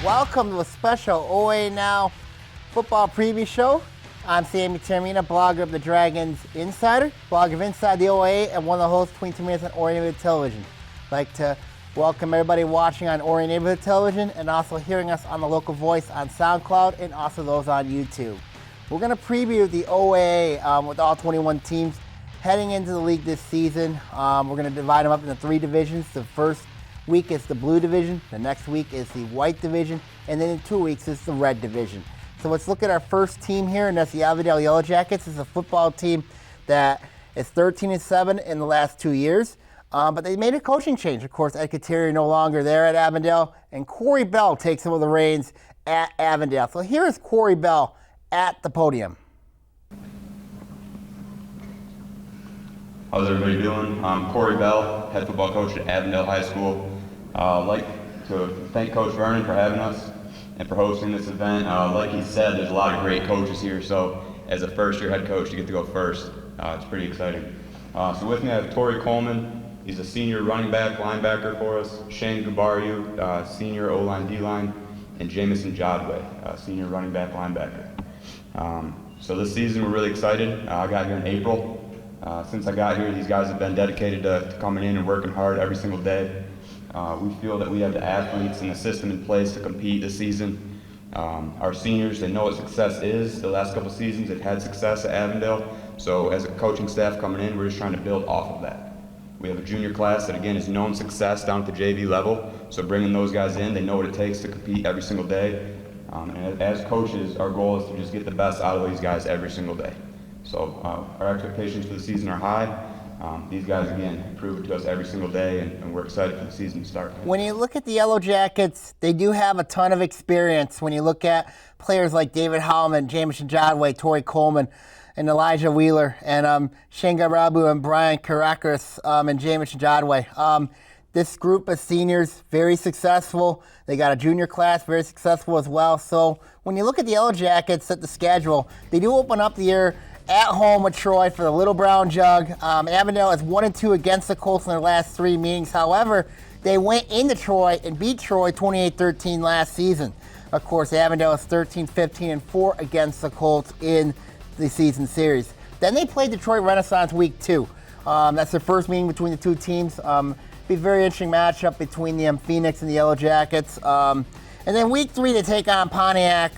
Welcome to a special OA Now football preview show. I'm Sammy, blogger of the Dragons Insider, blogger of Inside the OA, and one of the hosts between Termina's and Orion Neighborhood Television. I'd like to welcome everybody watching on Orion Neighborhood Television and also hearing us on the Local Voice on SoundCloud and also those on YouTube. We're going to preview the OAA with all 21 teams heading into the league this season. We're going to divide them up into three divisions. The first week is the Blue Division, the next week is the White Division, and then in 2 weeks is the Red Division. So let's look at our first team here, and that's the Avondale Yellow Jackets. It's a football team that is 13-7 in the last 2 years, but they made a coaching change. Of course, Ed Kateri no longer there at Avondale, and Corey Bell takes some of the reins at Avondale. So here is Corey Bell at the podium. How's everybody doing? I'm Corey Bell, head football coach at Avondale High School. I'd like to thank Coach Vernon for having us and for hosting this event. Like he said, there's a lot of great coaches here, so as a first-year head coach, you get to go first. It's pretty exciting. So with me, I have Torrey Coleman. He's a senior running back, linebacker for us. Shane Gabariu, senior O-line, D-line, and Jamison Jodway, senior running back, linebacker. So this season, we're really excited. I got here in April. Since I got here, these guys have been dedicated to coming in and working hard every single day. We feel that we have the athletes and the system in place to compete this season. Our seniors, they know what success is. The last couple seasons, they've had success at Avondale. So as a coaching staff coming in, we're just trying to build off of that. We have a junior class that, again, is known success down at the JV level. So bringing those guys in, they know what it takes to compete every single day. And as coaches, our goal is to just get the best out of these guys every single day. So our expectations for the season are high. These guys, again, prove it to us every single day, and we're excited for the season to start. When you look at the Yellow Jackets, they do have a ton of experience. When you look at players like David Hallman, Jamison Jodway, Torrey Coleman, and Elijah Wheeler, and Shane Garabu, and Brian Karakas, and Jamison Jodway. This group of seniors, very successful. They got a junior class, very successful as well. So when you look at the Yellow Jackets at the schedule, they do open up the year at home with Troy for the Little Brown Jug. Avondale is 1-2 against the Colts in their last three meetings. However, they went into Troy and beat Troy 28-13 last season. Of course, Avondale is 13-15-4 against the Colts in the season series. Then they played Detroit Renaissance week 2. That's their first meeting between the two teams. Be a very interesting matchup between the Phoenix and the Yellow Jackets. And then week 3 they take on Pontiac.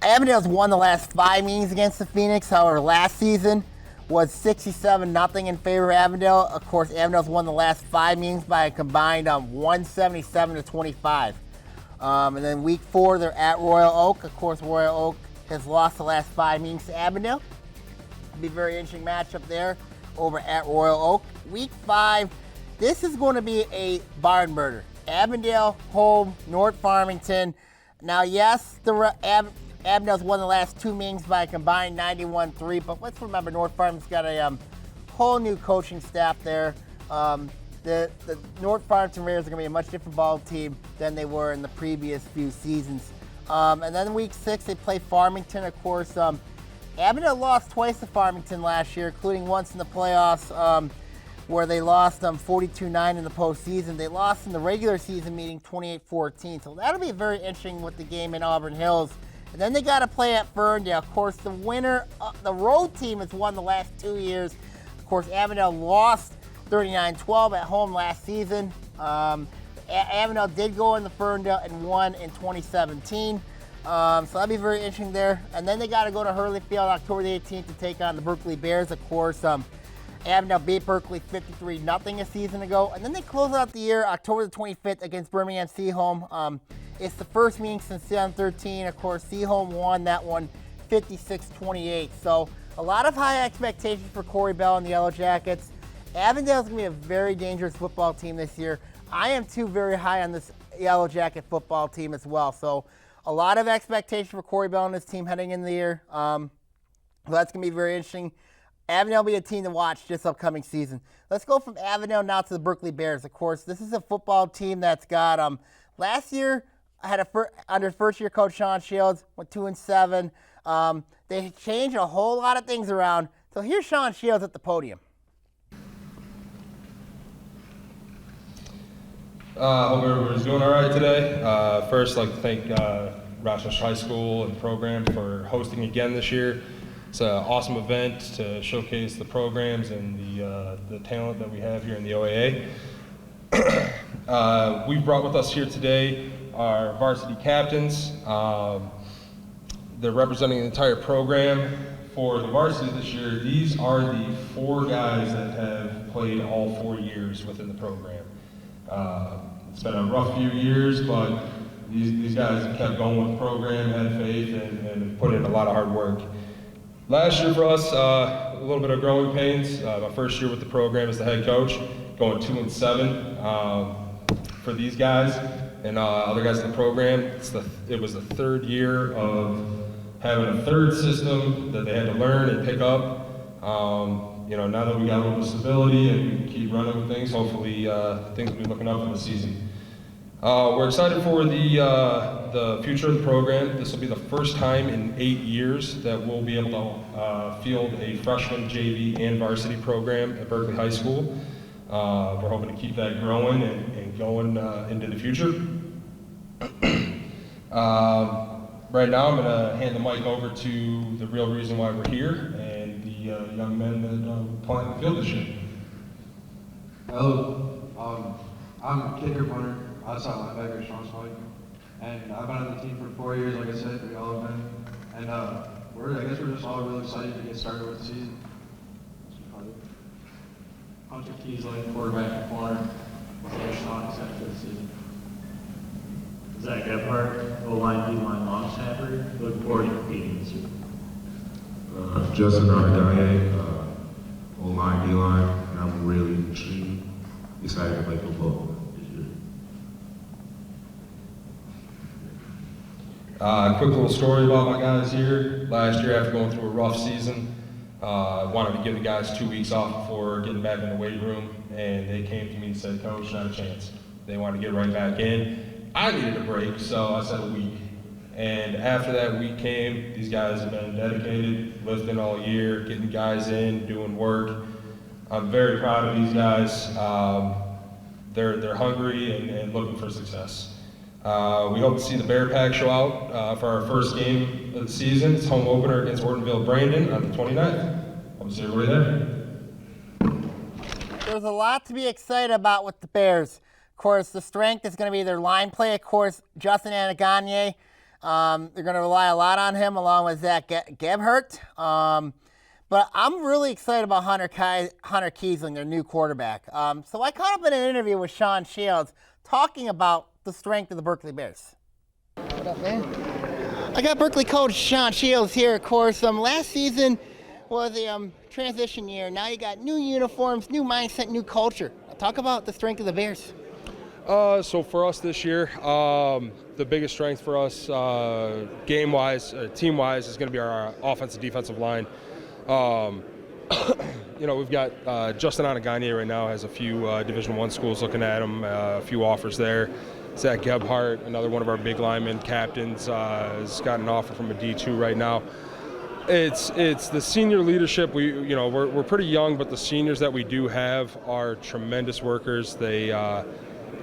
Avondale's won the last 5 meetings against the Phoenix. However, last season was 67-0 in favor of Avondale. Of course, Avondale's won the last 5 meetings by a combined 177-25. And then week 4, they're at Royal Oak. Of course, Royal Oak has lost the last 5 meetings to Avondale. It'll be a very interesting matchup there over at Royal Oak. Week 5, this is going to be a barn burner. Avondale, home, North Farmington. Now, yes, Avondale's won the last 2 meetings by a combined 91-3, but let's remember North Farmington's got a whole new coaching staff there. The North Farmington Raiders are going to be a much different ball team than they were in the previous few seasons. And then week 6, they play Farmington. Of course, Avondale lost twice to Farmington last year, including once in the playoffs where they lost 42-9 in the postseason. They lost in the regular season meeting 28-14. So that'll be very interesting with the game in Auburn Hills. And then they got to play at Ferndale. Of course, the winner, the road team has won the last 2 years. Of course, Avondale lost 39-12 at home last season. Avondale did go in the Ferndale and won in 2017. So that'll be very interesting there. And then they got to go to Hurley Field October the 18th to take on the Berkley Bears. Of course, Avondale beat Berkley 53-0 a season ago. And then they close out the year October the 25th against Birmingham Seaholm. It's the first meeting since 2013. Of course, Seaholm won that one 56-28. So a lot of high expectations for Corey Bell and the Yellow Jackets. Avondale's going to be a very dangerous football team this year. I am too very high on this Yellow Jacket football team as well. So a lot of expectation for Corey Bell and his team heading into the year. So that's going to be very interesting. Avondale will be a team to watch this upcoming season. Let's go from Avondale now to the Berkley Bears. Of course, this is a football team that's got last year had under first-year coach Sean Shields, went 2-7. They changed a whole lot of things around. So here's Sean Shields at the podium. Hope everybody's doing all right today. First, I'd like to thank Rochester High School and the program for hosting again this year. It's an awesome event to showcase the programs and the talent that we have here in the OAA. We've brought with us here today our varsity captains. They're representing the entire program. For the varsity this year, these are the 4 guys that have played all 4 years within the program. It's been a rough few years, but these guys have kept going with the program, had faith, and put in a lot of hard work. Last year for us, a little bit of growing pains. My first year with the program as the head coach, going 2-7 for these guys and other guys in the program. It was the 3rd year of having a 3rd system that they had to learn and pick up. Now that we got a little stability and we can keep running with things, hopefully things will be looking up in the season. We're excited for the future of the program. This will be the first time in 8 years that we'll be able to field a freshman, JV, and varsity program at Berkley High School. We're hoping to keep that growing and going into the future. Right now, I'm going to hand the mic over to the real reason why we're here and the young men that are playing the field this year. Hello, I'm a kicker punter, outside linebacker, strong spike, and I've been on the team for 4 years, like I said, we all have been, and I guess we're just all really excited to get started with the season. Hunter Keesley, quarterback and corner, Sean excited for the season. Zach Gebhardt, O-line, D-line, long snapper. Look forward to competing this year. Justin Argaye, O-line, D-line, and I'm really extremely excited to play football this year. Quick little story about my guys here. Last year, after going through a rough season, I wanted to give the guys 2 weeks off before getting back in the weight room, and they came to me and said, "Coach, not a chance." They wanted to get right back in. I needed a break, so I said a week. And after that week came, these guys have been dedicated, lifting all year, getting guys in, doing work. I'm very proud of these guys. They're hungry and looking for success. We hope to see the Bear Pack show out for our first game of the season. It's home opener against Ortonville Brandon on the 29th. Hope to see everybody there. There's a lot to be excited about with the Bears. Of course, the strength is going to be their line play. Of course, Justin Anaganye, they're going to rely a lot on him along with Zach Gebhardt. But I'm really excited about Hunter Keesling, their new quarterback. So I caught up in an interview with Sean Shields talking about the strength of the Berkley Bears. What up, man? I got Berkley coach Sean Shields here, of course. Last season was a transition year. Now you got new uniforms, new mindset, new culture. Talk about the strength of the Bears. So for us this year, the biggest strength for us, game-wise, team-wise, is going to be our offensive defensive line. We've got Justin Anaganye right now has a few Division I schools looking at him, a few offers there. Zach Gebhardt, another one of our big linemen captains, has got an offer from a D2 right now. It's the senior leadership. We're pretty young, but the seniors that we do have are tremendous workers.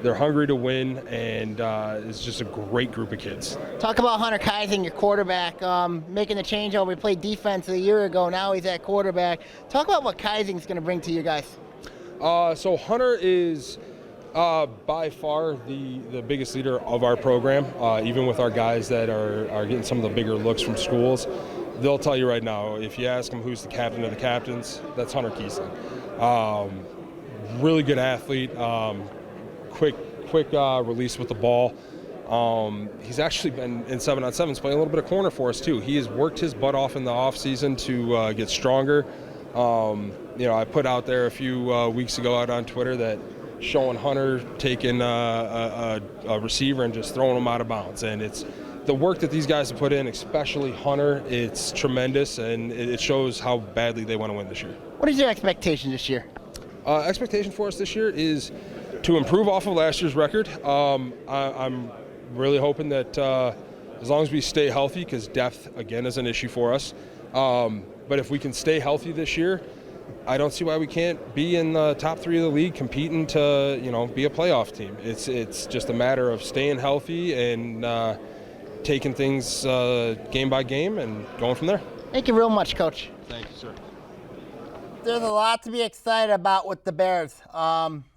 They're hungry to win, and it's just a great group of kids. Talk about Hunter Keesling, your quarterback, making the changeover. He played defense a year ago. Now he's at quarterback. Talk about what Keisling's going to bring to you guys. So Hunter is by far the biggest leader of our program. Even with our guys that are getting some of the bigger looks from schools, they'll tell you right now, if you ask them who's the captain of the captains, that's Hunter Keesling. Really good athlete. Quick release with the ball. He's actually been in 7-on-7s playing a little bit of corner for us too. He has worked his butt off in the off season to get stronger. I put out there a few weeks ago out on Twitter that showing Hunter taking a receiver and just throwing him out of bounds, and it's the work that these guys have put in, especially Hunter. It's tremendous, and it shows how badly they want to win this year. What is your expectation this year? Expectation for us this year is to improve off of last year's record. I'm really hoping that as long as we stay healthy, because depth, again, is an issue for us. But if we can stay healthy this year, I don't see why we can't be in the top 3 of the league, competing to, be a playoff team. It's just a matter of staying healthy and taking things game by game and going from there. Thank you real much, Coach. Thank you, sir. There's a lot to be excited about with the Bears.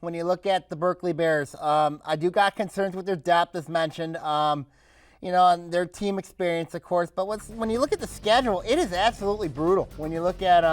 When you look at the Berkley Bears, I do got concerns with their depth, as mentioned, and their team experience, of course. But when you look at the schedule, it is absolutely brutal. When you look at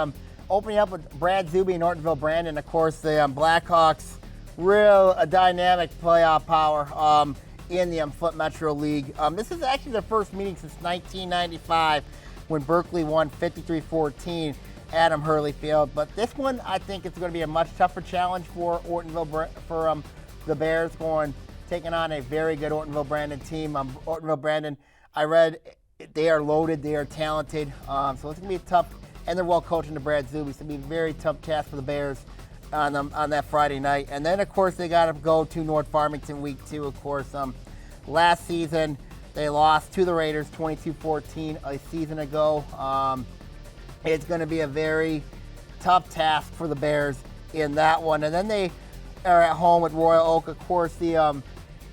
opening up with Brad Zuby and Ortonville Brandon, of course, the Blackhawks, real dynamic playoff power in the Foot Metro League. This is actually their first meeting since 1995 when Berkley won 53-14 at Hurley Field. But this one, I think it's going to be a much tougher challenge for Ortonville, for the Bears taking on a very good Ortonville Brandon team. Ortonville Brandon, I read they are loaded, they are talented, so it's going to be tough. And they're well coached into Brad Zuby, so it'll be a very tough task for the Bears on that Friday night. And then, of course, they got to go to North Farmington week 2. Of course, last season they lost to the Raiders 22-14 a season ago. It's going to be a very tough task for the Bears in that one. And then they are at home with Royal Oak. Of course, there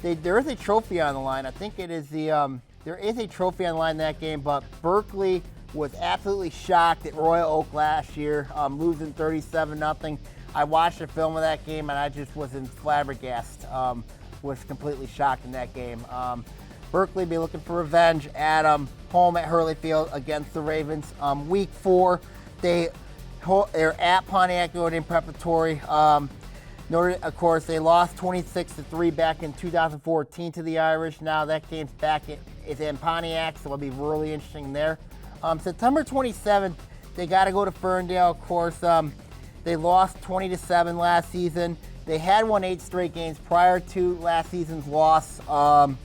is a trophy on the line. I think it is there is a trophy on the line in that game, but Berkley was absolutely shocked at Royal Oak last year, losing 37-0. I watched the film of that game, and I just was flabbergasted. Was completely shocked in that game. Berkley be looking for revenge at home at Hurley Field against the Ravens. Week 4, they're at Pontiac Notre Dame Preparatory. Of course, they lost 26-3 back in 2014 to the Irish. Now that game's back is in Pontiac, so it'll be really interesting there. September 27th, they got to go to Ferndale. Of course, they lost 20-7 last season. They had won 8 straight games prior to last season's loss. So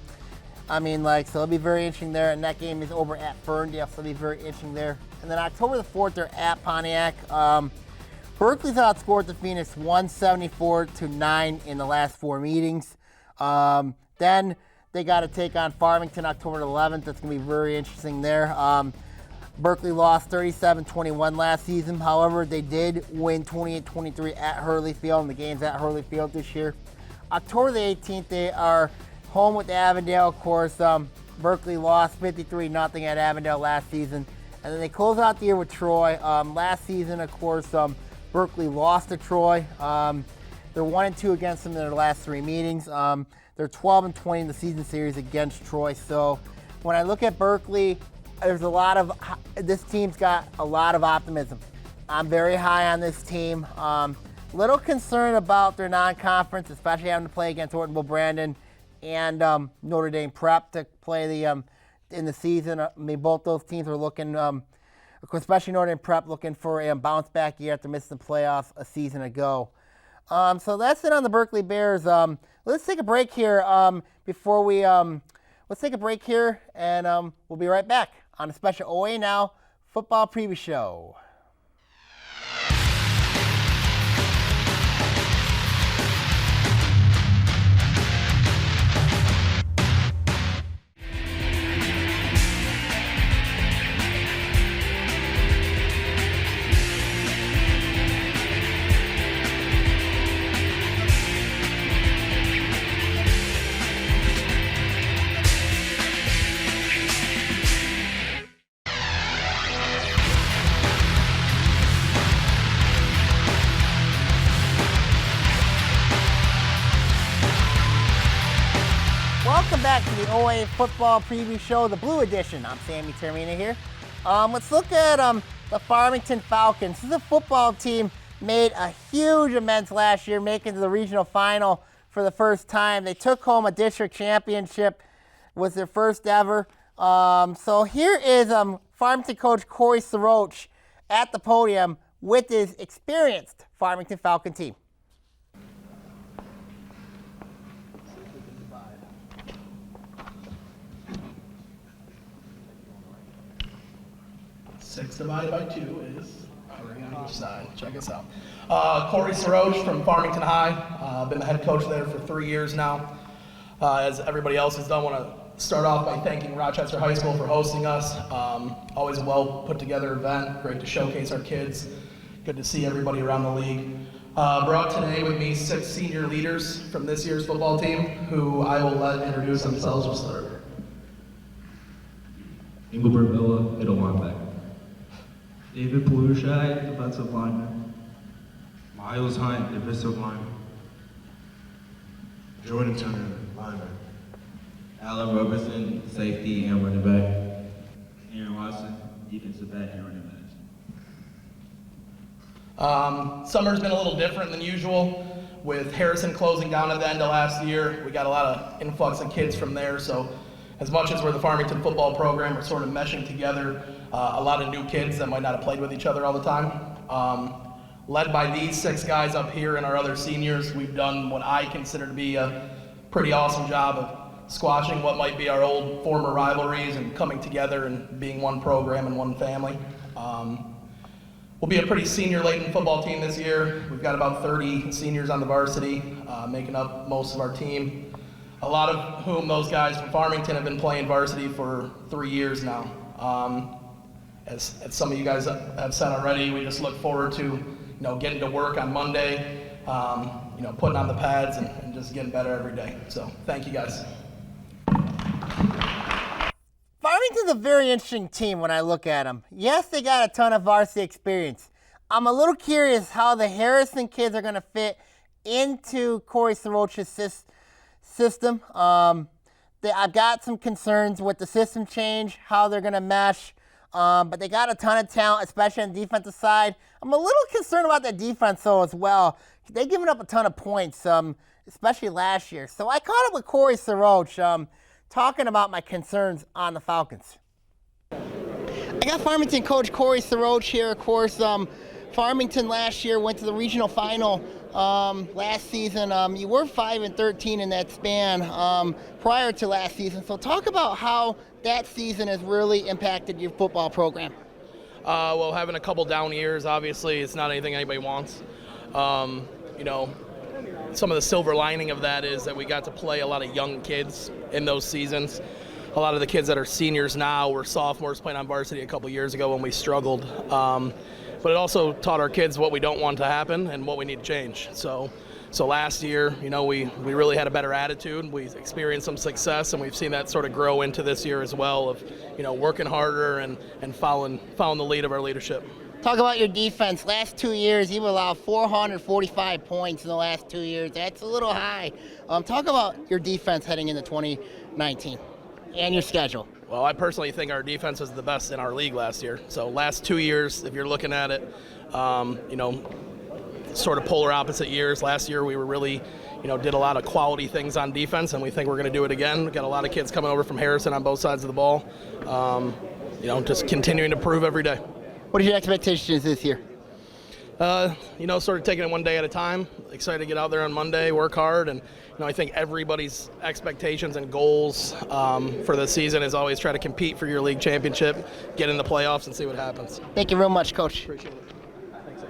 it'll be very interesting there. And that game is over at Ferndale, so it'll be very interesting there. And then October the 4th, they're at Pontiac. Berkley's outscored the Phoenix 174-9 in the last 4 meetings. Then they got to take on Farmington October 11th. That's going to be very interesting there. Berkley lost 37-21 last season. However, they did win 28-23 at Hurley Field, and the game's at Hurley Field this year. October the 18th, they are home with Avondale. Of course, Berkley lost 53-0 at Avondale last season. And then they close out the year with Troy. Last season, of course, Berkley lost to Troy. They're 1-2 against them in their last 3 meetings. They're 12-20 in the season series against Troy. So when I look at Berkley, this team's got a lot of optimism. I'm very high on this team. Little concerned about their non-conference, especially having to play against Ortonville Brandon and Notre Dame Prep to play in the season. Both those teams are looking, especially Notre Dame Prep, looking for a bounce back year after missing the playoffs a season ago. So that's it on the Berkley Bears. Let's take a break here let's take a break here, and we'll be right back on a special OA Now football preview show. Welcome back to the OAA Football Preview Show, the Blue Edition. I'm Sammy Termina here. Let's look at the Farmington Falcons. This is a football team made a huge amends last year, making the regional final for the first time. They took home a district championship, was their first ever. So here is Farmington coach Corey Saroch at the podium with his experienced Farmington Falcon team. 6 divided by 2 is 3 on each side. Check us out. Corey Saroch from Farmington High. Been the head coach there for 3 years now. As everybody else has done, want to start off by thanking Rochester High School for hosting us. Always a well put together event. Great to showcase our kids, Good to see everybody around the league. Brought today with me 6 senior leaders from this year's football team, who I will let introduce themselves. We'll start. Engelbert Villa, middle linebacker. David Pelushai, defensive lineman. Miles Hunt, defensive lineman. Jordan Turner, linebacker. Alan Robertson, safety and running back. Aaron Watson, defensive back and running back. Summer's been a little different than usual. With Harrison closing down at the end of last year, we got a lot of influx of kids from there. So as much as we're the Farmington football program, we're sort of meshing together a lot of new kids that might not have played with each other all the time. Led by these 6 guys up here and our other seniors, we've done what I consider to be a pretty awesome job of squashing what might be our old former rivalries and coming together and being one program and one family. We'll be a pretty senior-laden football team this year. We've got about 30 seniors on the varsity, making up most of our team. A lot of whom those guys from Farmington have been playing varsity for 3 years now. As some of you guys have said already, we just look forward to getting to work on Monday, putting on the pads and just getting better every day. So thank you guys. Farmington's a very interesting team when I look at them. Yes, they got a ton of varsity experience. I'm a little curious how the Harrison kids are going to fit into Corey Soroch's system. I've got some concerns with the system change, how they're going to mesh, but they got a ton of talent, especially on the defensive side. I'm a little concerned about the defense, though, as well. They've given up a ton of points, especially last year. So I caught up with Corey Soroch, talking about my concerns on the Falcons. I got Farmington coach Corey Soroch here. Of course, Farmington last year went to the regional final last season. You were 5-13 in that span prior to last season. So talk about how that season has really impacted your football program. Well, having a couple down years, obviously, it's not anything anybody wants. Some of the silver lining of that is that we got to play a lot of young kids in those seasons. A lot of the kids that are seniors now were sophomores playing on varsity a couple years ago when we struggled. But it also taught our kids what we don't want to happen and what we need to change. So last year, we really had a better attitude. We experienced some success, and we've seen that sort of grow into this year as well of, working harder and following the lead of our leadership. Talk about your defense. Last 2 years, you've allowed 445 points in the last 2 years. That's a little high. Talk about your defense heading into 2019 and your schedule. Well, I personally think our defense was the best in our league last year. So last 2 years, if you're looking at it, sort of polar opposite years. Last year, we were really, did a lot of quality things on defense, and we think we're going to do it again. We've got a lot of kids coming over from Harrison on both sides of the ball. Just continuing to prove every day. What are your expectations this year? Sort of taking it one day at a time. Excited to get out there on Monday, work hard, and I think everybody's expectations and goals for the season is always try to compete for your league championship, get in the playoffs, and see what happens. Thank you very much, Coach. Appreciate it. Thanks.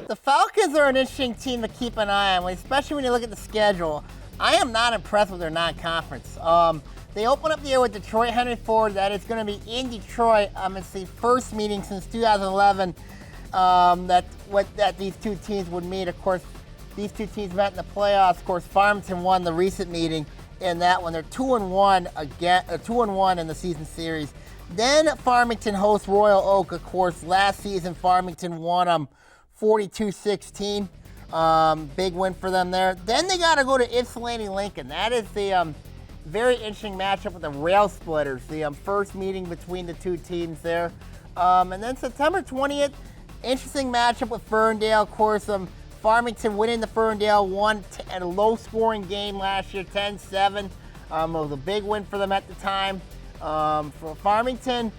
The Falcons are an interesting team to keep an eye on, especially when you look at the schedule. I am not impressed with their non-conference. They open up the year with Detroit Henry Ford. That is going to be in Detroit. It's the first meeting since 2011 that these two teams would meet. Of course, these two teams met in the playoffs. Of course, Farmington won the recent meeting in that one. They're 2-1 again, 2-1 in the season series. Then Farmington hosts Royal Oak. Of course, last season Farmington won them 42-16. Big win for them there. Then they got to go to Ypsilanti Lincoln. That is the very interesting matchup with the Rail Splitters, the first meeting between the two teams there. And then September 20th, interesting matchup with Ferndale. Of course, Farmington winning the Ferndale won at a low-scoring game last year, 10-7. It was a big win for them at the time. For Farmington,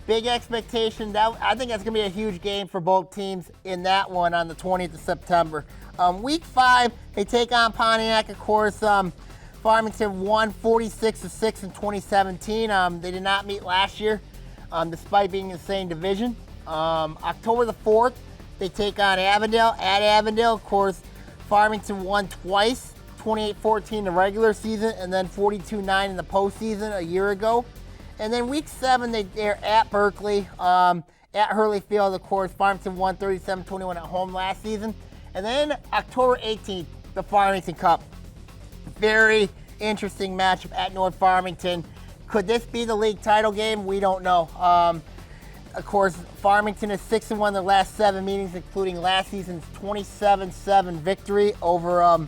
big expectation. I think that's going to be a huge game for both teams in that one on the 20th of September. Week 5, they take on Pontiac, of course. Farmington won 46-6 in 2017. They did not meet last year, despite being in the same division. October the 4th, they take on Avondale at Avondale. Of course, Farmington won twice, 28-14 the regular season, and then 42-9 in the postseason a year ago. And then week 7, they're at Berkley. at Hurley Field. Of course, Farmington won 37-21 at home last season. And then October 18th, the Farmington Cup. Very interesting matchup at North Farmington. Could this be the league title game? We don't know. Of course, Farmington is 6-1 in their last 7 meetings, including last season's 27-7 victory over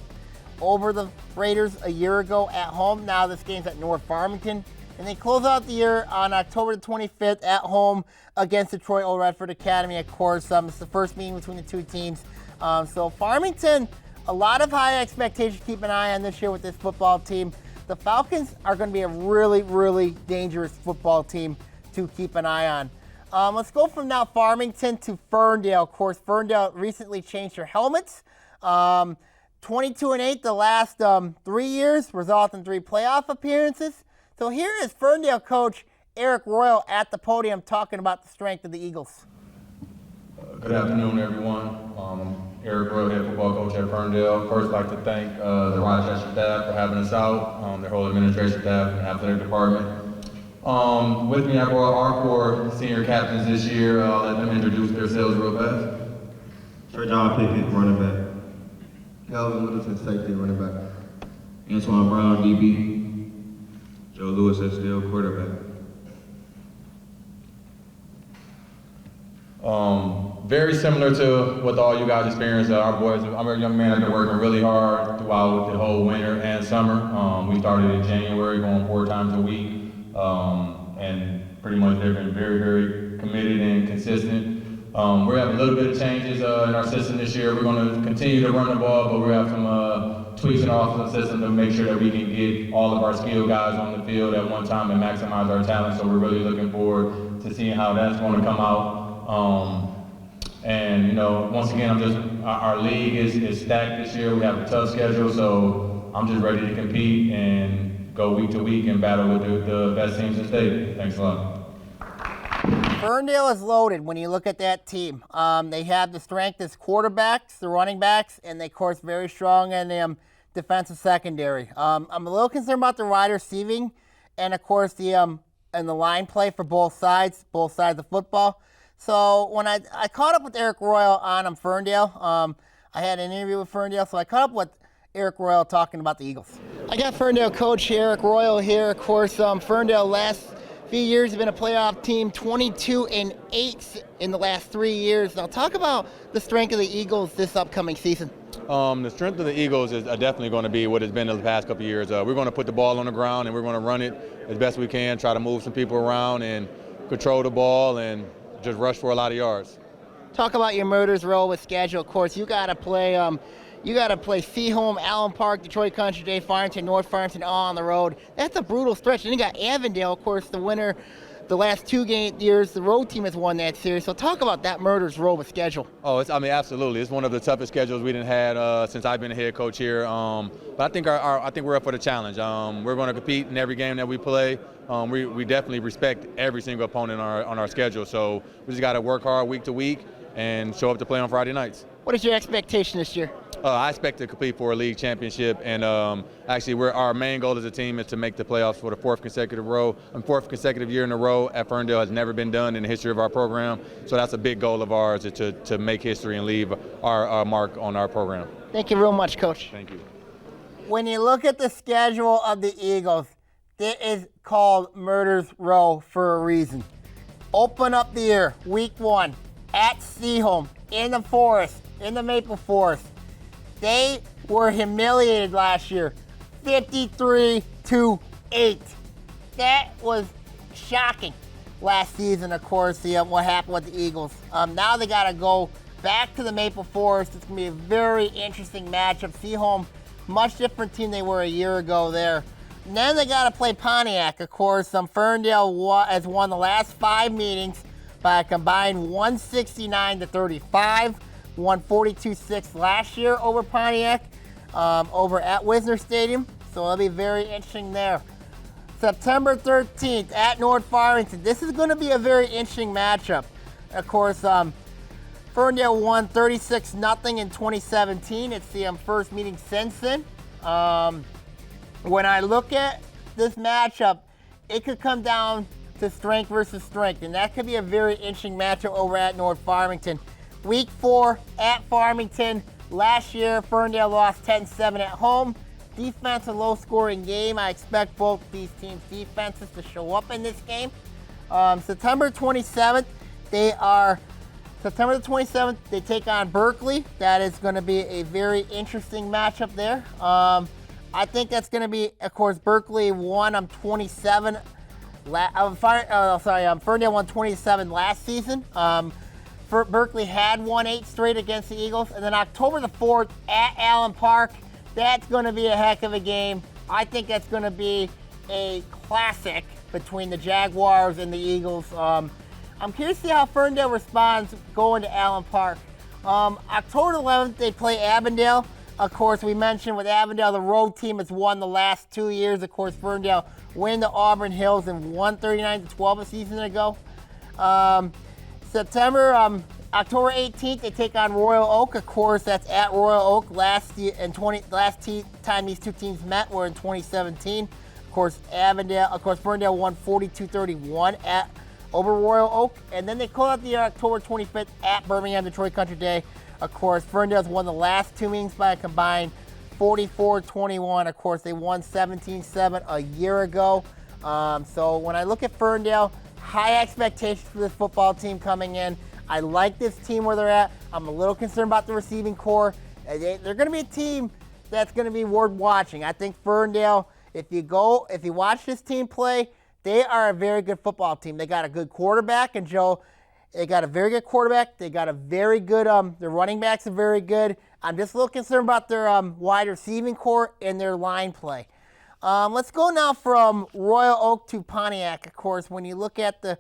the Raiders a year ago at home. Now this game's at North Farmington. And they close out the year on October the 25th at home against Detroit Old Redford Academy. Of course, it's the first meeting between the two teams. So Farmington, a lot of high expectations to keep an eye on this year with this football team. The Falcons are going to be a really, really dangerous football team to keep an eye on. Let's go from now Farmington to Ferndale. Of course, Ferndale recently changed their helmets. 22-8 the last 3 years, resulting in 3 playoff appearances. So here is Ferndale coach Eric Royal at the podium talking about the strength of the Eagles. Good afternoon, everyone. Eric Royal, head football coach at Ferndale. First, I'd like to thank the Rochester staff for having us out, their whole administration staff and athletic department. With me, I brought our 4 senior captains this year. I'll let them introduce themselves real fast. John Pickett, running back. Calvin Middleton, safety, running back. Antoine Brown, DB. Joe Lewis, SDL, quarterback. Very similar to what all you guys experienced. Our boys, I'm a young man that's been working really hard throughout the whole winter and summer. We started in January, going 4 times a week. And pretty much they've been very, very committed and consistent. We're having a little bit of changes in our system this year. We're going to continue to run the ball, but we have some tweaks in our offensive system to make sure that we can get all of our skilled guys on the field at one time and maximize our talent. So we're really looking forward to seeing how that's going to come out. And once again, our league is stacked this year. We have a tough schedule, so I'm just ready to compete and go week to week and battle with the best teams in the state. Thanks a lot. Ferndale is loaded when you look at that team. They have the strength as quarterbacks, the running backs, and they, of course, very strong in the defensive secondary. I'm a little concerned about the wide receiving and, of course, the line play for both sides of football. So when I caught up with Eric Royal on Ferndale, I had an interview with Ferndale, so I caught up with Eric Royal talking about the Eagles. I got Ferndale coach Eric Royal here. Of course, Ferndale last few years have been a playoff team, 22-8 in the last 3 years. Now talk about the strength of the Eagles this upcoming season. The strength of the Eagles is definitely going to be what it's been in the past couple of years. We're going to put the ball on the ground and we're going to run it as best we can, try to move some people around and control the ball and just rush for a lot of yards. Talk about your Murders Row with schedule. Of course, you got to play Seaholm, Allen Park, Detroit Country Day, Farmington, North Farmington, all on the road. That's a brutal stretch. And you got Avondale, of course, the winner. The last 2 years, the road team has won that series. So talk about that Murders Row with schedule. Oh, absolutely. It's one of the toughest schedules we done had since I've been a head coach here. But I think I think we're up for the challenge. We're going to compete in every game that we play. We definitely respect every single opponent on our schedule. So we just got to work hard week to week and show up to play on Friday nights. What is your expectation this year? I expect to compete for a league championship, and actually, our main goal as a team is to make the playoffs for the 4th consecutive year in a row at Ferndale. Has never been done in the history of our program, so that's a big goal of ours, is to make history and leave our mark on our program. Thank you real much, Coach. Thank you. When you look at the schedule of the Eagles, it is called Murders Row for a reason. Open up the year, week 1, at Seaholm, in the forest, in the Maple Forest. They were humiliated last year, 53-8. That was shocking last season, of course, what happened with the Eagles. Now they got to go back to the Maple Forest. It's going to be a very interesting matchup. Seaholm, much different team they were a year ago there. And then they got to play Pontiac, of course. Ferndale has won the last 5 meetings by a combined 169-35. Won 42-6 last year over Pontiac, over at Wisner Stadium. So it'll be very interesting there. September 13th at North Farmington. This is going to be a very interesting matchup. Of course, Ferndale won 36-0 in 2017. It's the first meeting since then. When I look at this matchup, it could come down to strength versus strength, and that could be a very interesting matchup over at North Farmington. Week 4 at Farmington. Last year, Ferndale lost 10-7 at home. Defense, a low-scoring game. I expect both these teams' defenses to show up in this game. September 27th, they take on Berkley. That is going to be a very interesting matchup there. I think that's going to be, of course, Berkley won 27. Ferndale won 27 last season. Berkley had won 8 straight against the Eagles. And then October the 4th at Allen Park, that's going to be a heck of a game. I think that's going to be a classic between the Jaguars and the Eagles. I'm curious to see how Ferndale responds going to Allen Park. October 11th, they play Avondale. Of course, we mentioned with Avondale, the road team has won the last 2 years. Of course, Ferndale win the Auburn Hills and won 39-12 a season ago. October 18th, they take on Royal Oak. Of course, that's at Royal Oak. Last time these two teams met were in 2017. Of course, Ferndale won 42-31 over Royal Oak. And then they call out the October 25th at Birmingham Detroit Country Day. Of course, Ferndale's won the last 2 meetings by a combined 44-21. Of course, they won 17-7 a year ago. So when I look at Ferndale, high expectations for this football team coming in. I like this team where they're at. I'm a little concerned about the receiving core. They're going to be a team that's going to be worth watching. I think Ferndale, if you watch this team play, they are a very good football team. They got a good quarterback, and Joe, they got a very good quarterback. They got a very good, their running backs are very good. I'm just a little concerned about their wide receiving core and their line play. Let's go now from Royal Oak to Pontiac. Of course, when you look at the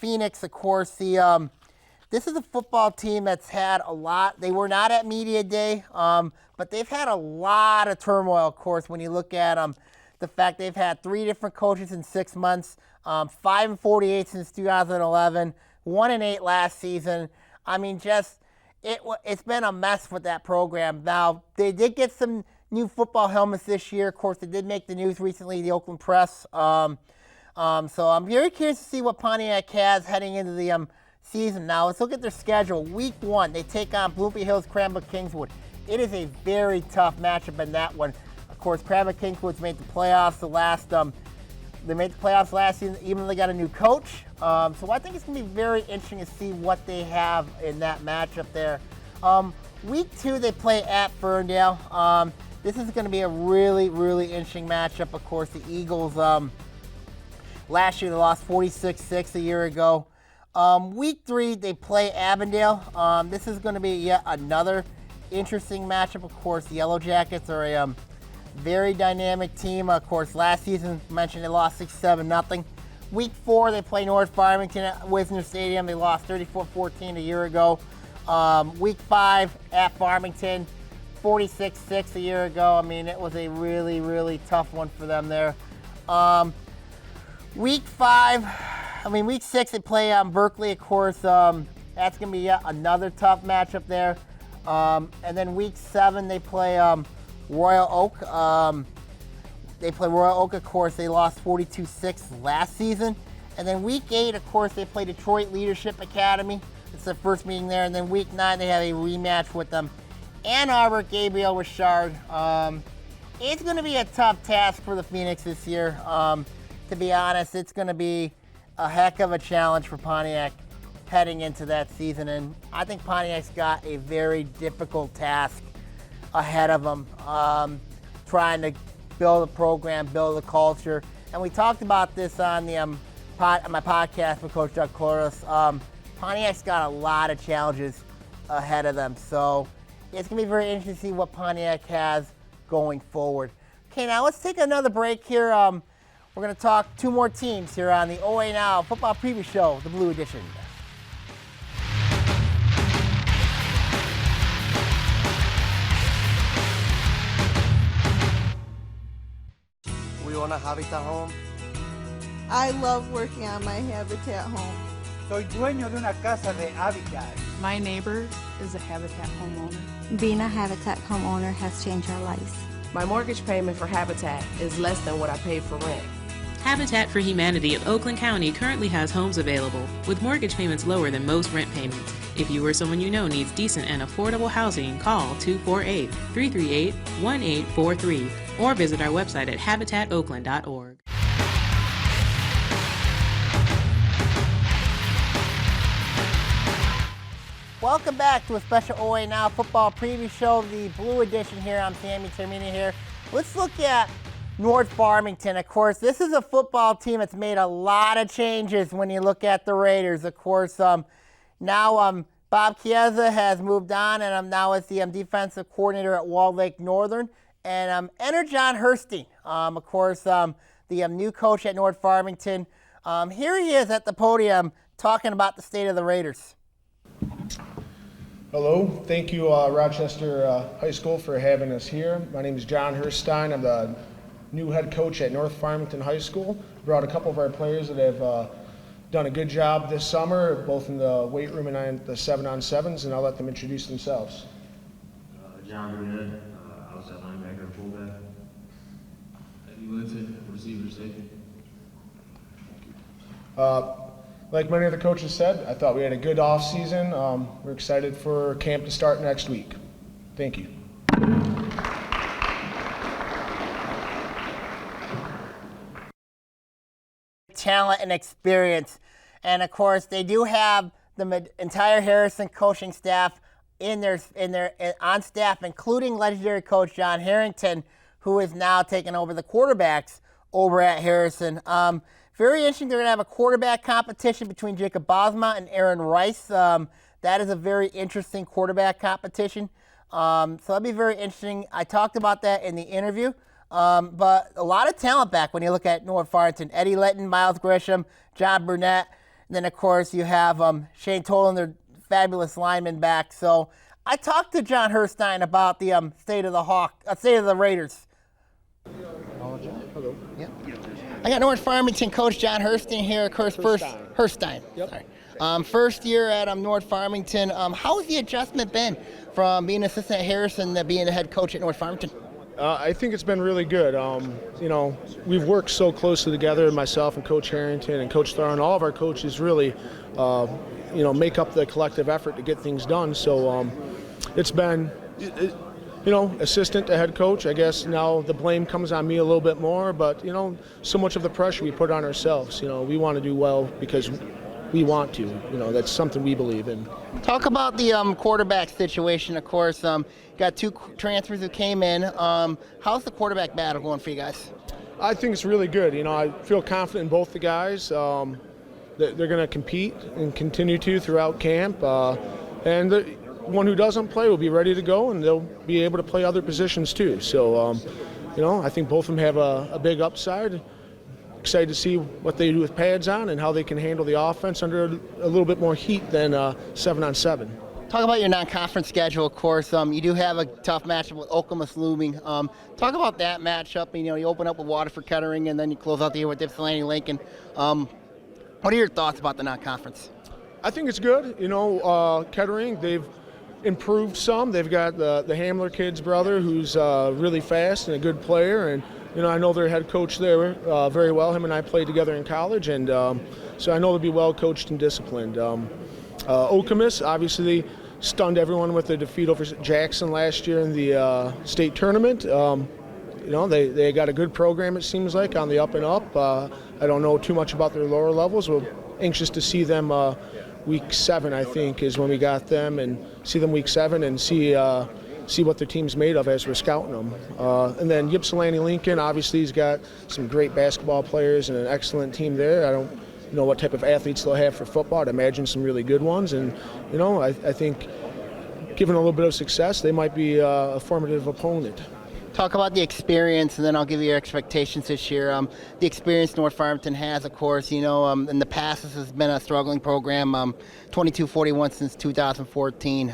Phoenix, of course, this is a football team that's had a lot. They were not at media day, but they've had a lot of turmoil. Of course, when you look at the fact they've had 3 different coaches in 6 months, 5-48 since 2011, 1-8 last season. I mean, it's been a mess with that program. Now they did get some new football helmets this year. Of course, they did make the news recently, the Oakland Press. So I'm very curious to see what Pontiac has heading into the season. Now, let's look at their schedule. Week 1, they take on Bloomfield Hills, Cranbrook, Kingswood. It is a very tough matchup in that one. Of course, Cranbrook, Kingswood's made the playoffs they made the playoffs last season, even though they got a new coach. So I think it's going to be very interesting to see what they have in that matchup there. Week 2, they play at Ferndale. This is going to be a really, really interesting matchup. Of course, the Eagles, last year they lost 46-6 a year ago. Week 3, they play Avondale. This is going to be yet another interesting matchup. Of course, the Yellow Jackets are a very dynamic team. Of course, last season, mentioned they lost 6-7-0. Week 4, they play North Farmington at Wisner Stadium. They lost 34-14 a year ago. Week 5 at Farmington, 46-6 a year ago. I mean, it was a really, really tough one for them there. Week 6, they play Berkley, of course. That's going to be yet another tough matchup there. And then week 7, they play Royal Oak. They play Royal Oak, of course. They lost 42-6 last season. And then week 8, of course, they play Detroit Leadership Academy. It's their first meeting there. And then week 9, they have a rematch with them. Ann Arbor, Gabriel Richard. It's going to be a tough task for the Phoenix this year. To be honest, it's going to be a heck of a challenge for Pontiac heading into that season. And I think Pontiac's got a very difficult task ahead of them, trying to build a program, build a culture. And we talked about this on the my podcast with Coach Doug Cloris. Pontiac's got a lot of challenges ahead of them. So it's going to be very interesting to see what Pontiac has going forward. Okay, now let's take another break here. We're going to talk 2 more teams here on the OAA Now Football Preview Show, the Blue Edition. We own a Habitat home. I love working on my Habitat home. Soy dueño de una casa de Habitat. My neighbor is a Habitat homeowner. Being a Habitat homeowner has changed our lives. My mortgage payment for Habitat is less than what I paid for rent. Habitat for Humanity of Oakland County currently has homes available, with mortgage payments lower than most rent payments. If you or someone you know needs decent and affordable housing, call 248-338-1843 or visit our website at habitatoakland.org. Welcome back to a special OA Now football preview show, the Blue Edition here. I'm Sammy Termina here. Let's look at North Farmington. Of course, this is a football team that's made a lot of changes when you look at the Raiders. Of course, now Bob Chiesa has moved on, and I'm now as the defensive coordinator at Walled Lake Northern. And enter John Herstein, of course, the new coach at North Farmington. Here he is at the podium talking about the state of the Raiders. Hello, thank you Rochester High School for having us here. My name is John Herstein. I'm the new head coach at North Farmington High School. Brought a couple of our players that have done a good job this summer, both in the weight room and the 7-on-7s, and I'll let them introduce themselves. John Burnett, outside linebacker and fullback. Eddie Linton, receiver safety. Like many of the coaches said, I thought we had a good off season. We're excited for camp to start next week. Thank you. Talent and experience, and of course they do have the entire Harrison coaching staff on staff, including legendary coach John Harrington, who is now taking over the quarterbacks over at Harrison. Very interesting. They're going to have a quarterback competition between Jacob Bosma and Aaron Rice. That is a very interesting quarterback competition. So that'll be very interesting. I talked about that in the interview. But a lot of talent back when you look at North Farmington. Eddie Linton, Miles Grisham, John Burnett. And then, of course, you have Shane Tolan, their fabulous lineman back. So I talked to John Herstein about the state of the Raiders. Hello. Yep. I got North Farmington coach John Herstein here. Of course, Herstein. Yep. Sorry. First year at North Farmington. How has the adjustment been from being assistant at Harrison to being the head coach at North Farmington? I think it's been really good. We've worked so closely together, myself and Coach Harrington and Coach Thorne. All of our coaches really, make up the collective effort to get things done. So it's been, assistant to head coach. I guess now the blame comes on me a little bit more, but, so much of the pressure we put on ourselves. We want to do well because we want to. That's something we believe in. Talk about the quarterback situation. Of course, got two transfers who came in. How's the quarterback battle going for you guys? I think it's really good. I feel confident in both the guys. They're going to compete and continue to throughout camp. And the one who doesn't play will be ready to go, and they'll be able to play other positions too. So, I think both of them have a big upside. Excited to see what they do with pads on and how they can handle the offense under a little bit more heat than 7-on-7. Talk about your non-conference schedule, of course. You do have a tough matchup with Okemos looming. Talk about that matchup. You open up with Waterford Kettering, and then you close out the year with Ypsilanti Lincoln. What are your thoughts about the non-conference? I think it's good. Kettering, they've improved some. They've got the Hamler kid's brother, who's really fast and a good player, and I know their head coach there very well. Him and I played together in college, and so I know they'll be well coached and disciplined. Okemos, obviously, stunned everyone with their defeat over Jackson last year in the state tournament. They got a good program, it seems like, on the up and up. I don't know too much about their lower levels. We're anxious to see them week 7, I think, is when we got them, and see them week 7 and see what their team's made of as we're scouting them. And then Ypsilanti Lincoln, obviously, he's got some great basketball players and an excellent team there. I don't know what type of athletes they'll have for football. I'd imagine some really good ones. And, I think given a little bit of success, they might be a formative opponent. Talk about the experience, and then I'll give you your expectations this year. The experience North Farmington has, of course, in the past this has been a struggling program, 22-41 since 2014.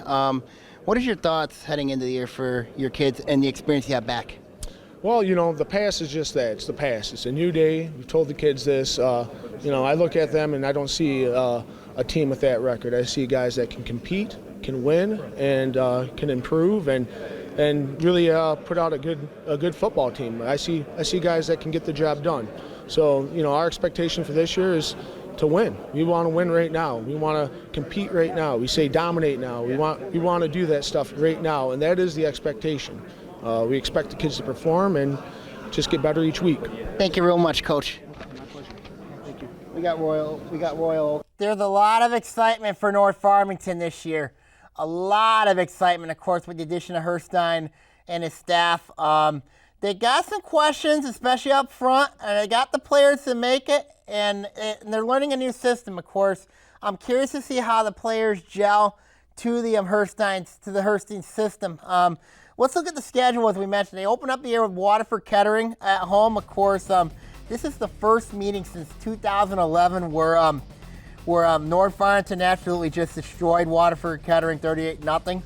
What is your thoughts heading into the year for your kids and the experience you have back? Well, the past is just that. It's the past. It's a new day. We've told the kids this. I look at them and I don't see a team with that record. I see guys that can compete, can win, and can improve, and really put out a good football team. I see guys that can get the job done. So, our expectation for this year is to win. We want to win right now. We want to compete right now. We say dominate now. We want to do that stuff right now, and that is the expectation. We expect the kids to perform and just get better each week. Thank you real much, Coach. Thank you. We got Royal. There's a lot of excitement for North Farmington this year. A lot of excitement, of course, with the addition of Herstein and his staff. They got some questions, especially up front, and they got the players to make it, and they're learning a new system, of course. I'm curious to see how the players gel to the Herstein system. Let's look at the schedule, as we mentioned. They open up the year with Waterford Kettering at home, of course. This is the first meeting since 2011 where North Farmington absolutely just destroyed Waterford Kettering 38-0.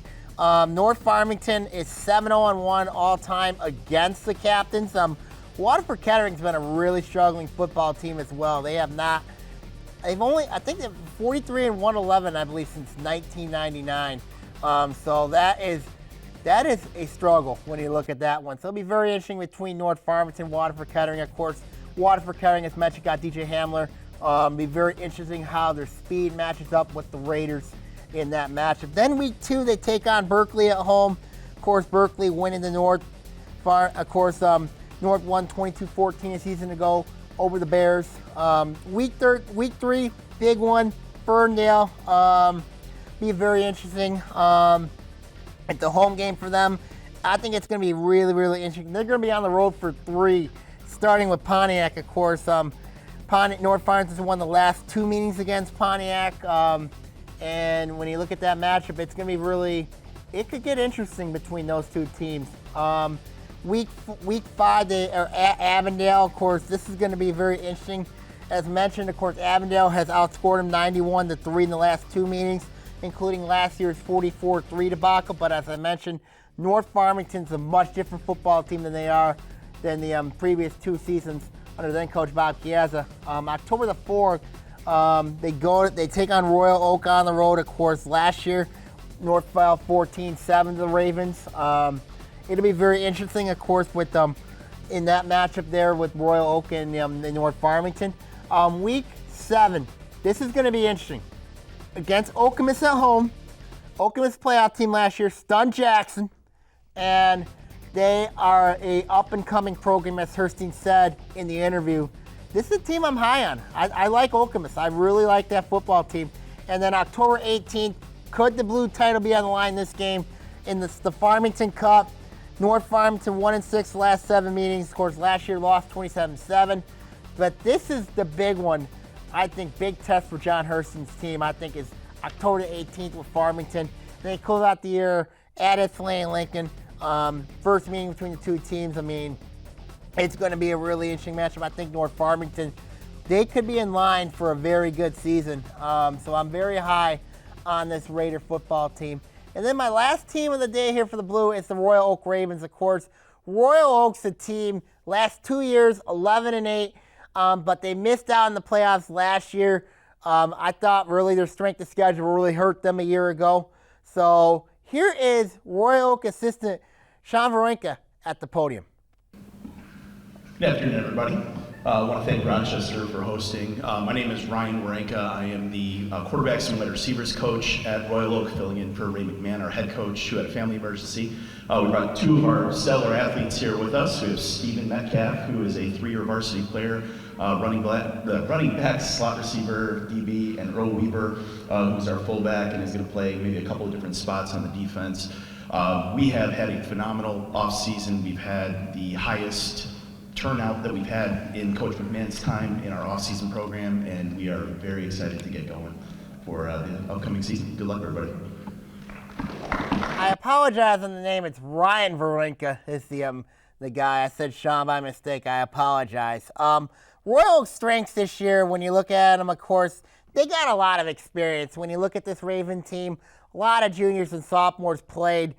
North Farmington is 7-0-1 all-time against the Captains. Waterford Kettering's been a really struggling football team as well. They've only, I think they're 43-111, I believe, since 1999. So that is a struggle when you look at that one. So it'll be very interesting between North Farmington and Waterford Kettering. Of course, Waterford Kettering, as mentioned, got DJ Hamler. Be very interesting how their speed matches up with the Raiders in that matchup. Then week 2, they take on Berkley at home. Of course, Berkley winning the North. Of course, North won 22-14 a season ago over the Bears. Week 3, big one, Ferndale. Be very interesting. It's the home game for them. I think it's going to be really, really interesting. They're going to be on the road for 3, starting with Pontiac, of course. North Farmington's won the last 2 meetings against Pontiac. And when you look at that matchup, it's going to be it could get interesting between those 2 teams. Week 5, they are at Avondale. Of course, this is going to be very interesting. As mentioned, of course, Avondale has outscored them 91-3 in the last 2 meetings, including last year's 44-3 debacle. But as I mentioned, North Farmington's a much different football team than the previous 2 seasons under then coach Bob Chiesa. October the 4th, they take on Royal Oak on the road. Of course, last year North fell 14-7 to the Ravens. It'll be very interesting, of course, with in that matchup there with Royal Oak and the North Farmington. Week 7, this is going to be interesting. Against Okemos at home. Okemos playoff team last year stunned Jackson, and they are a up-and-coming program, as Herstein said in the interview. This is a team I'm high on. I like Okemos. I really like that football team. And then October 18th, could the blue title be on the line this game in the Farmington Cup? North Farmington 1-6 the last 7 meetings. Of course, last year lost 27-7. But this is the big one. I think big test for John Herstein's team, I think, is October 18th with Farmington. They close out the year at Ypsilanti and Lincoln. First meeting between the 2 teams. I mean, it's going to be a really interesting matchup. I think North Farmington, they could be in line for a very good season. So I'm very high on this Raider football team. And then my last team of the day here for the Blue is the Royal Oak Ravens, of course. Royal Oak's a team, last 2 years, 11-8, but they missed out in the playoffs last year. I thought really their strength of schedule really hurt them a year ago. So here is Royal Oak assistant Sean Varenka at the podium. Good afternoon, everybody. I want to thank Rochester for hosting. My name is Ryan Warenka. I am the quarterbacks and wide receivers coach at Royal Oak, filling in for Ray McMahon, our head coach, who had a family emergency. We brought 2 of our stellar athletes here with us. We have Stephen Metcalf, who is a 3-year varsity player, running back, slot receiver, DB, and Earl Weaver, who's our fullback and is going to play maybe a couple of different spots on the defense. We have had a phenomenal offseason. We've had the highest turnout that we've had in Coach McMahon's time in our off-season program, and we are very excited to get going for the upcoming season. Good luck, everybody. I apologize on the name. It's Ryan Varenka is the guy. I said Sean by mistake. I apologize. Royal Oak's strengths this year, when you look at them, of course, they got a lot of experience. When you look at this Raven team, a lot of juniors and sophomores played,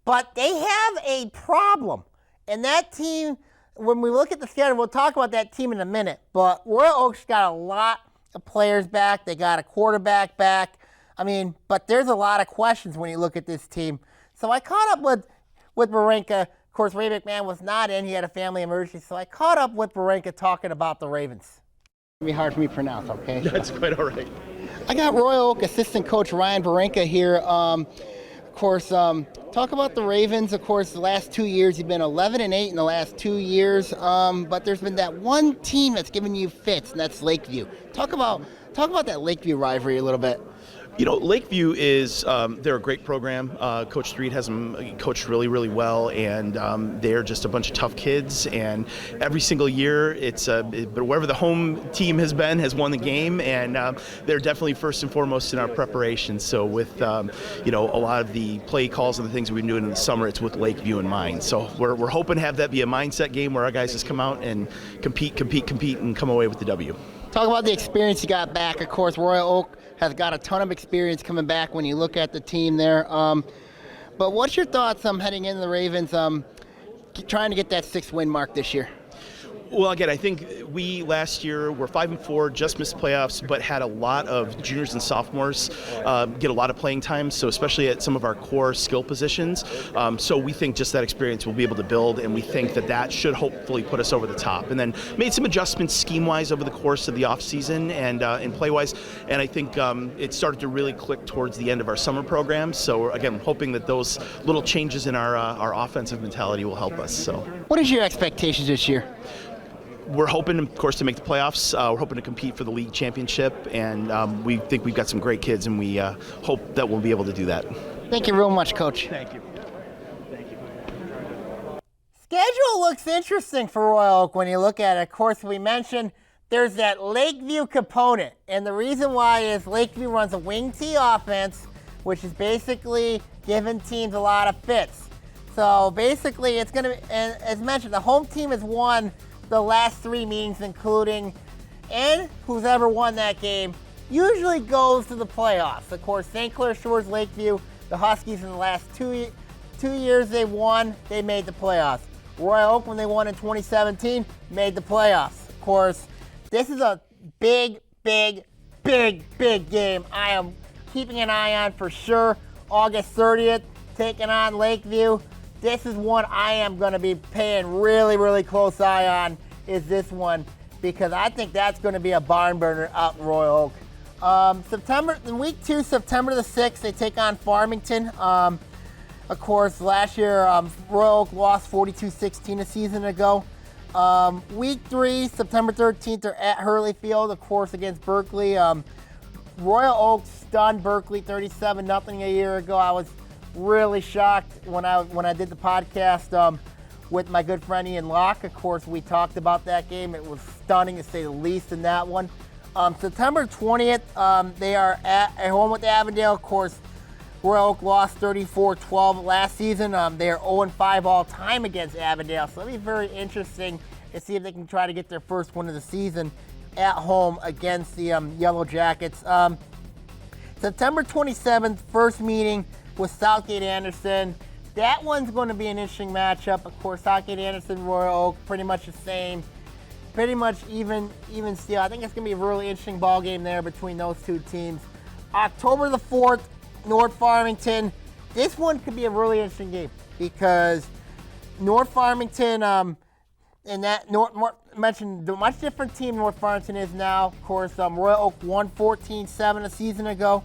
but they have a problem. And that team, when we look at the schedule, we'll talk about that team in a minute, but Royal Oak's got a lot of players back. They got a quarterback back. I mean, but there's a lot of questions when you look at this team. So I caught up with Varenka, of course, Ray McMahon was not in. He had a family emergency, so I caught up with Barenka talking about the Ravens. It's going to be hard for me to pronounce, okay? That's quite all right. I got Royal Oak assistant coach Ryan Barenka here. Of course, talk about the Ravens. Of course, the last 2 years, you've been 11-8 in the last 2 years, but there's been that one team that's given you fits, and that's Lakeview. Talk about that Lakeview rivalry a little bit. You know, Lakeview is, they're a great program. Coach Street has them coached really, really well, and they're just a bunch of tough kids. And every single year, but wherever the home team has been has won the game, and they're definitely first and foremost in our preparation. So with, you know, a lot of the play calls and the things we've been doing in the summer, it's with Lakeview in mind. So we're hoping to have that be a mindset game where our guys just come out and compete, and come away with the W. Talk about the experience you got back. Of course, Royal Oak has got a ton of experience coming back when you look at the team there. But what's your thoughts heading into the Ravens, trying to get that 6-win mark this year? Well, again, I think we last year were 5-4, just missed playoffs, but had a lot of juniors and sophomores get a lot of playing time. So especially at some of our core skill positions. So we think just that experience we'll be able to build, and we think that should hopefully put us over the top. And then made some adjustments scheme-wise over the course of the offseason and play-wise. And I think it started to really click towards the end of our summer program. So again, hoping that those little changes in our offensive mentality will help us. So, what is your expectations this year? We're hoping, of course, to make the playoffs. We're hoping to compete for the league championship, and we think we've got some great kids, and we hope that we'll be able to do that. Thank you real much, Coach. Thank you. Schedule looks interesting for Royal Oak when you look at it. Of course, we mentioned there's that Lakeview component, and the reason why is Lakeview runs a wing tee offense, which is basically giving teams a lot of fits. So basically, it's going to be, and as mentioned, the home team has won the last 3 meetings, including, and who's ever won that game usually goes to the playoffs. Of course, St. Clair Shores, Lakeview, the Huskies in the last two years they won, they made the playoffs. Royal Oak, when they won in 2017, made the playoffs. Of course, this is a big game I am keeping an eye on for sure. August 30th, taking on Lakeview. This is one I am going to be paying really close eye on, is this one, because I think that's going to be a barn burner out in Royal Oak. In week 2, September the 6th, they take on Farmington. Of course, last year, Royal Oak lost 42-16 a season ago. Week 3, September 13th, they're at Hurley Field, of course, against Berkley. Royal Oak stunned Berkley 37-0 a year ago. I was really shocked when I did the podcast with my good friend Ian Locke. Of course, we talked about that game. It was stunning, to say the least, in that one. September 20th, they are at home with Avondale. Of course, Royal Oak lost 34-12 last season. They are 0-5 all time against Avondale, so it'll be very interesting to see if they can try to get their first win of the season at home against the Yellow Jackets. September 27th, first meeting with Southgate Anderson. That one's going to be an interesting matchup. Of course, Southgate Anderson, Royal Oak, pretty much the same. Pretty much even steel. I think it's going to be a really interesting ball game there between those two teams. October the 4th, North Farmington. This one could be a really interesting game because North Farmington, and that mentioned the much different team North Farmington is now. Of course, Royal Oak won 14-7 a season ago.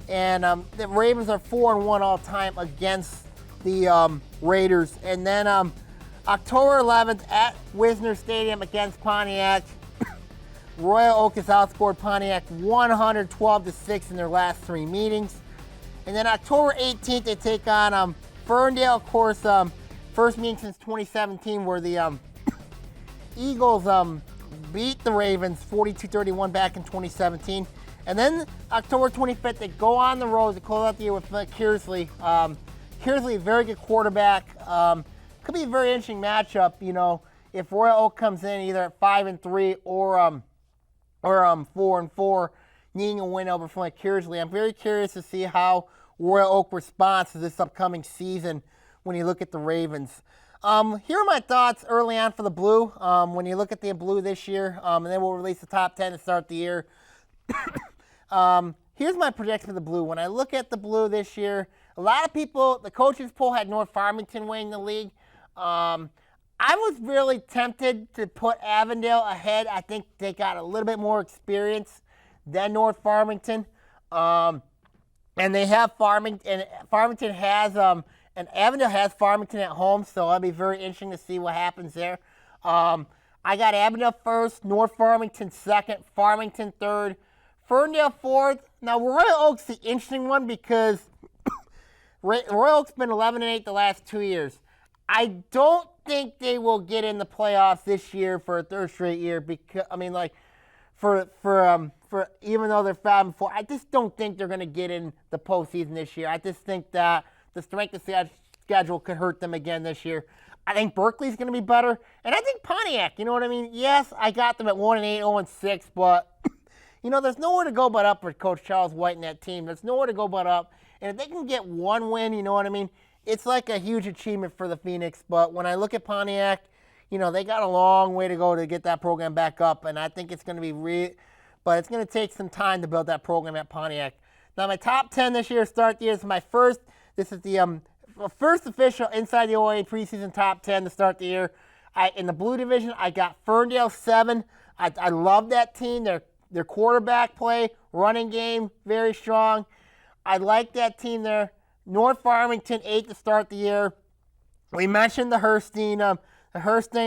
The Ravens are 4-1 all time against the Raiders. And then October 11th at Wisner Stadium against Pontiac. Royal Oak has outscored Pontiac 112-6 in their last 3 meetings. And then October 18th, they take on Ferndale. Of course, first meeting since 2017 where the Eagles beat the Ravens 42-31 back in 2017. And then October 25th, they go on the road to close out the year with Kearsley. Kearsley, a very good quarterback. Could be a very interesting matchup, you know, if Royal Oak comes in either at 5-3 or 4-4, needing a win over Flint Kearsley. I'm very curious to see how Royal Oak responds to this upcoming season when you look at the Ravens. Here are my thoughts early on for the Blue. When you look at the Blue this year, and then we'll release the top 10 to start the year. Here's my prediction for the Blue. When I look at the Blue this year, A lot of people, the coaches poll had North Farmington winning the league. I was really tempted to put Avondale ahead. I think they got a little bit more experience than North Farmington. And they have Farmington has, and Avondale has Farmington at home, so it'll be very interesting to see what happens there. I got Avondale first, North Farmington second, Farmington third, Ferndale fourth. Now, Royal Oak's the interesting one because Royal Oak's been 11-8 the last 2 years. I don't think they will get in the playoffs this year for a third straight year because, I mean, like, for even though they're 5-4, I just don't think they're going to get in the postseason this year. I just think that the strength of schedule could hurt them again this year. I think Berkley's going to be better, and I think Pontiac, you know what I mean? Yes, I got them at 1-8, 0-6, but, you know, there's nowhere to go but up with Coach Charles White and that team. There's nowhere to go but up, and if they can get one win, you know what I mean? It's like a huge achievement for the Phoenix, but when I look at Pontiac, you know, they got a long way to go to get that program back up, and I think it's going to be but it's going to take some time to build that program at Pontiac. Now, my top 10 this year, start the year, is my first. This is the first official inside the OAA preseason top 10 to start the year. In the Blue Division, I got Ferndale 7. I love that team. Their quarterback play, running game, very strong. I like that team there. North Farmington 8 to start the year. We mentioned the Herstein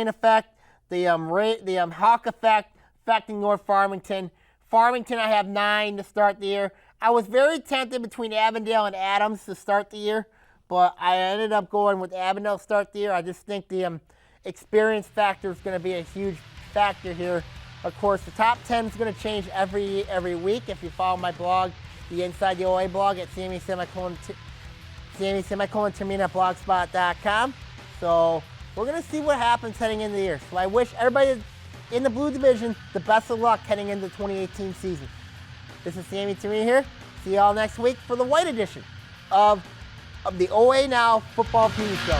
effect, the Hawk effect affecting North Farmington. Farmington, I have 9 to start the year. I was very tempted between Avondale and Adams to start the year, but I ended up going with Avondale to start the year. I just think the experience factor is going to be a huge factor here. Of course, the top 10 is going to change every week. If you follow my blog, the Inside the OA blog at Sammy@blogspot.com. So we're going to see what happens heading into the year. So I wish everybody in the Blue Division the best of luck heading into the 2018 season. This is Sammy here. See y'all next week for the White edition of the OA Now Football TV Show.